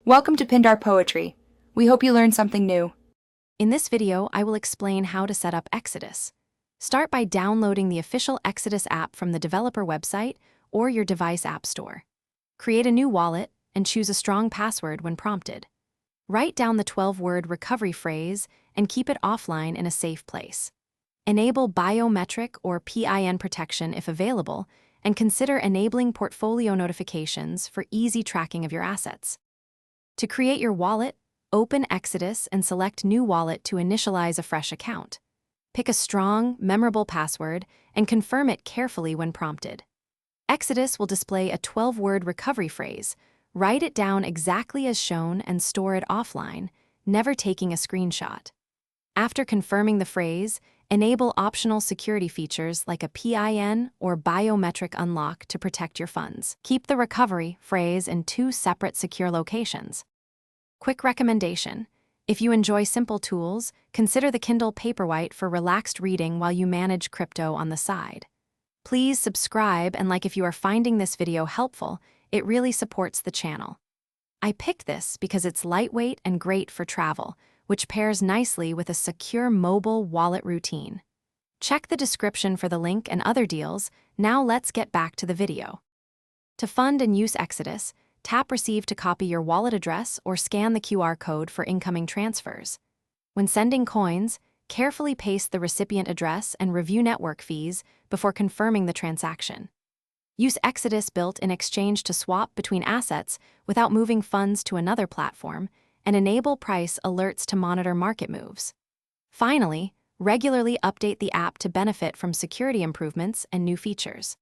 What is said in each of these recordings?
Welcome to Pindar Poetry. We hope you learned something new. In this video, I will explain how to set up Exodus. Start by downloading the official Exodus app from the developer website or your device app store. Create a new wallet and choose a strong password when prompted. Write down the 12-word recovery phrase and keep it offline in a safe place. Enable biometric or PIN protection if available, and consider enabling portfolio notifications for easy tracking of your assets. To create your wallet, open Exodus and select New Wallet to initialize a fresh account. Pick a strong, memorable password and confirm it carefully when prompted. Exodus will display a 12-word recovery phrase. Write it down exactly as shown and store it offline, never taking a screenshot. After confirming the phrase, enable optional security features like a PIN or biometric unlock to protect your funds. Keep the recovery phrase in 2 separate secure locations. Quick recommendation: if you enjoy simple tools, consider the Kindle Paperwhite for relaxed reading while you manage crypto on the side. Please subscribe and like if you are finding this video helpful. It really supports the channel. I picked this because it's lightweight and great for travel, which pairs nicely with a secure mobile wallet routine. Check the description for the link and other deals. Now let's get back to the video. To fund and use Exodus, tap Receive to copy your wallet address or scan the QR code for incoming transfers. When sending coins, carefully paste the recipient address and review network fees before confirming the transaction. Use Exodus built-in exchange to swap between assets without moving funds to another platform, and enable price alerts to monitor market moves. Finally, regularly update the app to benefit from security improvements and new features.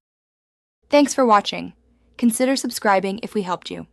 Thanks for watching. Consider subscribing if we helped you.